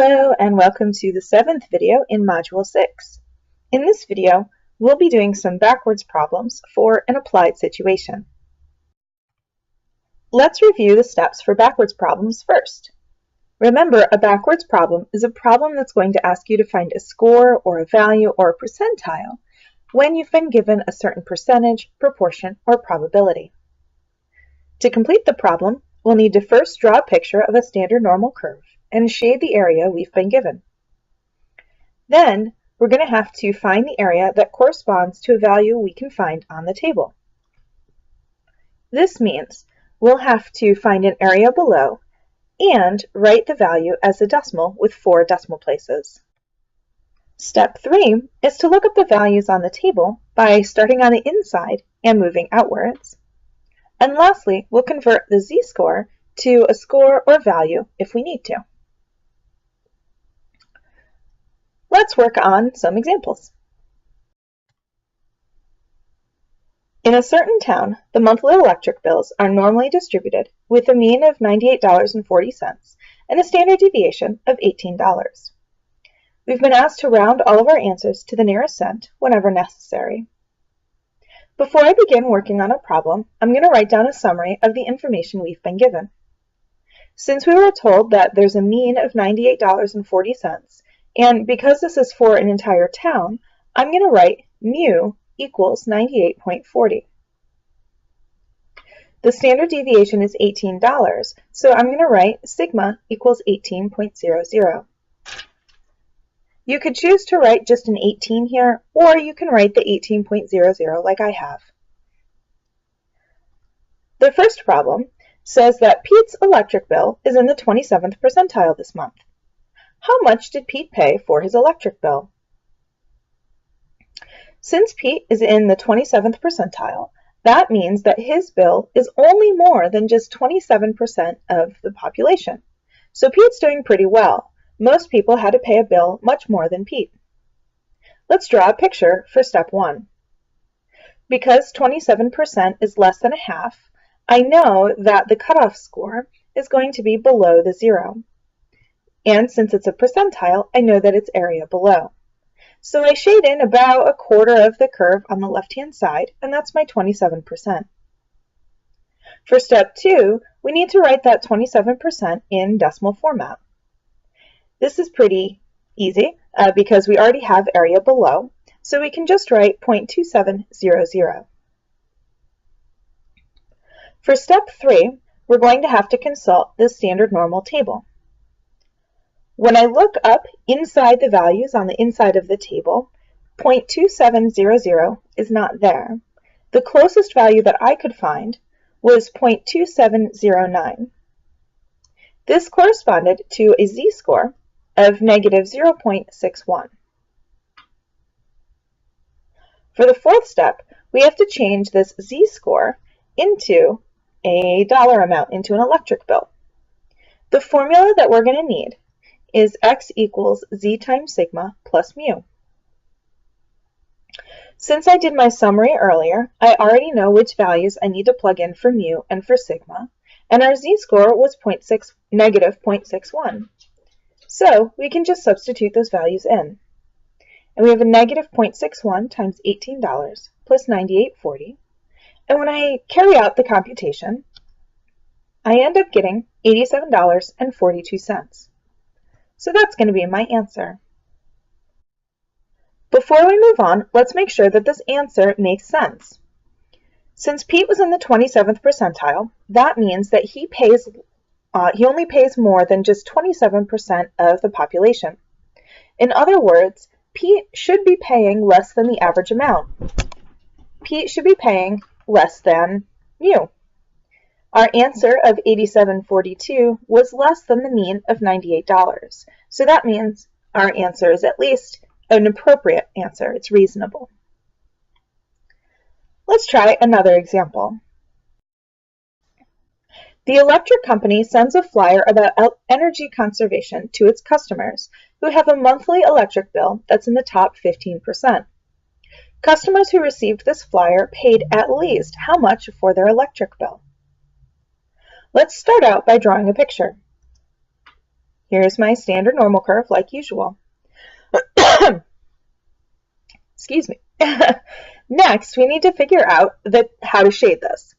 Hello and welcome to the 7th video in Module 6. In this video, we'll be doing some backwards problems for an applied situation. Let's review the steps for backwards problems first. Remember, a backwards problem is a problem that's going to ask you to find a score or a value or a percentile when you've been given a certain percentage, proportion, or probability. To complete the problem, we'll need to first draw a picture of a standard normal curve and shade the area we've been given. Then, we're going to have to find the area that corresponds to a value we can find on the table. This means we'll have to find an area below and write the value as a decimal with 4 decimal places. Step 3 is to look up the values on the table by starting on the inside and moving outwards. And lastly, we'll convert the z-score to a score or value if we need to. Let's work on some examples. In a certain town, the monthly electric bills are normally distributed with a mean of $98.40 and a standard deviation of $18. We've been asked to round all of our answers to the nearest cent whenever necessary. Before I begin working on a problem, I'm going to write down a summary of the information we've been given. Since we were told that there's a mean of $98.40, and because this is for an entire town, I'm going to write mu equals 98.40. The standard deviation is $18, so I'm going to write sigma equals 18.00. You could choose to write just an 18 here, or you can write the 18.00 like I have. The first problem says that Pete's electric bill is in the 27th percentile this month. How much did Pete pay for his electric bill? Since Pete is in the 27th percentile, that means that his bill is only more than just 27% of the population. So Pete's doing pretty well. Most people had to pay a bill much more than Pete. Let's draw a picture for step 1. Because 27% is less than a half, I know that the cutoff score is going to be below the 0. And since it's a percentile, I know that it's area below. So I shade in about a quarter of the curve on the left-hand side, and that's my 27%. For step 2, we need to write that 27% in decimal format. This is pretty easy because we already have area below, so we can just write 0.2700. For step 3, we're going to have to consult the standard normal table. When I look up inside the values on the inside of the table, 0.2700 is not there. The closest value that I could find was 0.2709. This corresponded to a z-score of negative 0.61. For the fourth step, we have to change this z-score into a dollar amount, into an electric bill. The formula that we're going to need is x equals z times sigma plus mu. Since I did my summary earlier, I already know which values I need to plug in for mu and for sigma, and our z-score was negative 0.61. So we can just substitute those values in. And we have a negative 0.61 times $18 plus 98.40. And when I carry out the computation, I end up getting $87.42. So that's going to be my answer. Before we move on, let's make sure that this answer makes sense. Since Pete was in the 27th percentile, that means that he only pays more than just 27% of the population. In other words, Pete should be paying less than the average amount. Pete should be paying less than mu. Our answer of $87.42 was less than the mean of $98. So that means our answer is at least an appropriate answer. It's reasonable. Let's try another example. The electric company sends a flyer about energy conservation to its customers who have a monthly electric bill that's in the top 15%. Customers who received this flyer paid at least how much for their electric bill? Let's start out by drawing a picture. Here's my standard normal curve like usual. Excuse me. Next, we need to figure out how to shade this.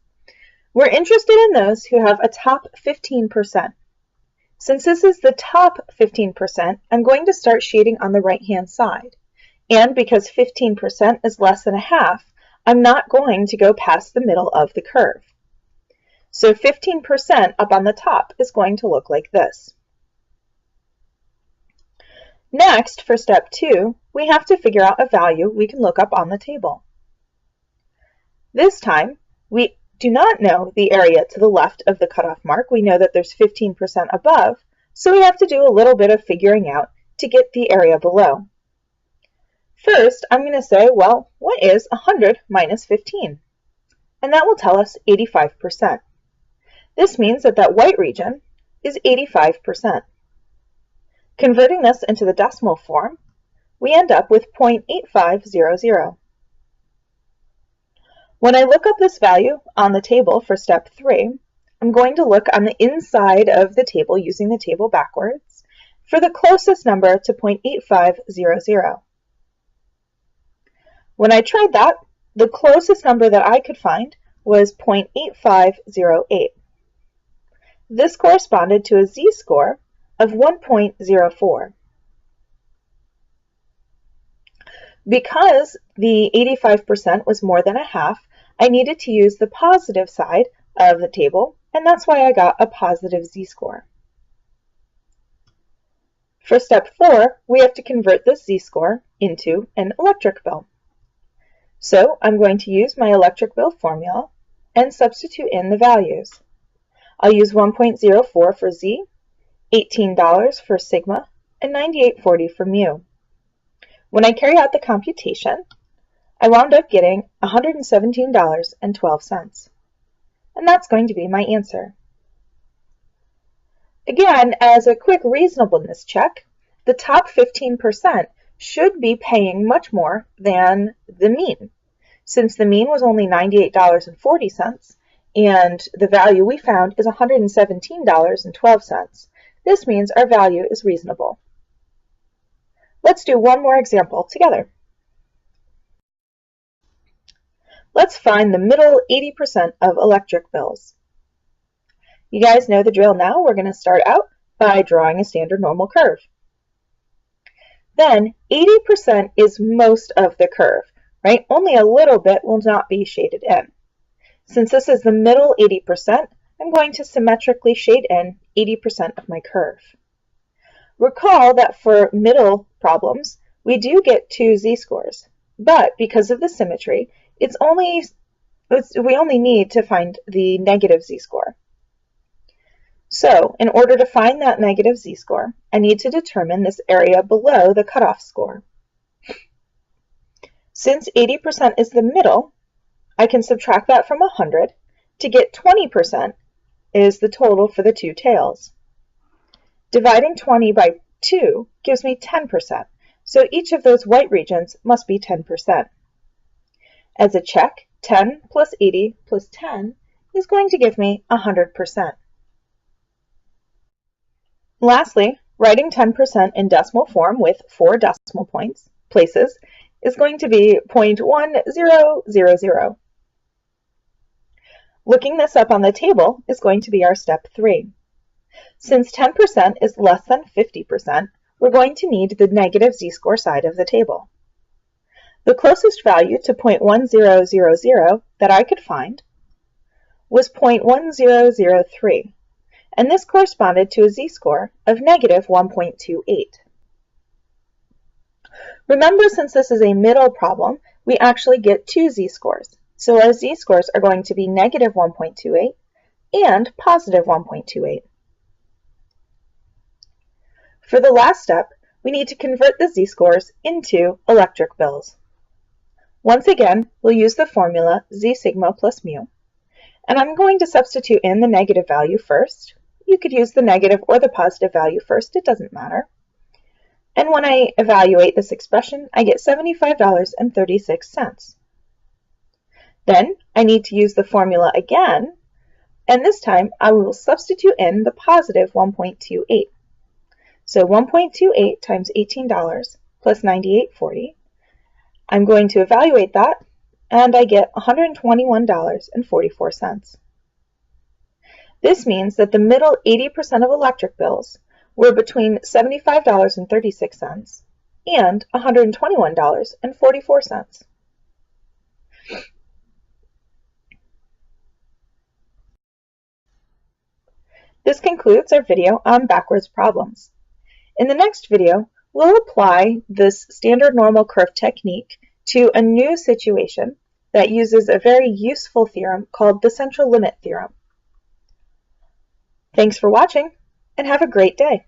We're interested in those who have a top 15%. Since this is the top 15%, I'm going to start shading on the right-hand side. And because 15% is less than a half, I'm not going to go past the middle of the curve. So 15% up on the top is going to look like this. Next, for step 2, we have to figure out a value we can look up on the table. This time, we do not know the area to the left of the cutoff mark. We know that there's 15% above, so we have to do a little bit of figuring out to get the area below. First, I'm going to say, well, what is 100 minus 15? And that will tell us 85%. This means that that white region is 85%. Converting this into the decimal form, we end up with 0.8500. When I look up this value on the table for step 3, I'm going to look on the inside of the table using the table backwards for the closest number to 0.8500. When I tried that, the closest number that I could find was 0.8508. This corresponded to a z-score of 1.04. Because the 85% was more than a half, I needed to use the positive side of the table, and that's why I got a positive z-score. For step 4, we have to convert this z-score into an electric bill. So I'm going to use my electric bill formula and substitute in the values. I'll use 1.04 for Z, $18 for sigma, and $98.40 for mu. When I carry out the computation, I wound up getting $117.12. And that's going to be my answer. Again, as a quick reasonableness check, the top 15% should be paying much more than the mean. Since the mean was only $98.40 and the value we found is $117.12, this means our value is reasonable. Let's do one more example together. Let's find the middle 80% of electric bills. You guys know the drill now. We're going to start out by drawing a standard normal curve. Then 80% is most of the curve, right? Only a little bit will not be shaded in. Since this is the middle 80%, I'm going to symmetrically shade in 80% of my curve. Recall that for middle problems, we do get 2 z-scores, but because of the symmetry, we only need to find the negative z-score. So, in order to find that negative z-score, I need to determine this area below the cutoff score. Since 80% is the middle, I can subtract that from 100 to get 20% is the total for the two tails. Dividing 20 by 2 gives me 10%, so each of those white regions must be 10%. As a check, 10 plus 80 plus 10 is going to give me 100%. Lastly, writing 10% in decimal form with 4 decimal places is going to be 0.1000. Looking this up on the table is going to be our step 3. Since 10% is less than 50%, we're going to need the negative z-score side of the table. The closest value to 0.1000 that I could find was 0.1003, and this corresponded to a z-score of negative 1.28. Remember, since this is a middle problem, we actually get 2 z-scores. So our z-scores are going to be negative 1.28 and positive 1.28. For the last step, we need to convert the z-scores into electric bills. Once again, we'll use the formula z sigma plus mu, and I'm going to substitute in the negative value first. You could use the negative or the positive value first, it doesn't matter. And when I evaluate this expression, I get $75.36. Then I need to use the formula again, and this time I will substitute in the positive 1.28. So 1.28 times $18 plus $98.40. I'm going to evaluate that, and I get $121.44. This means that the middle 80% of electric bills were between $75.36 and $121.44. This concludes our video on backwards problems. In the next video, we'll apply this standard normal curve technique to a new situation that uses a very useful theorem called the central limit theorem. Thanks for watching, and have a great day.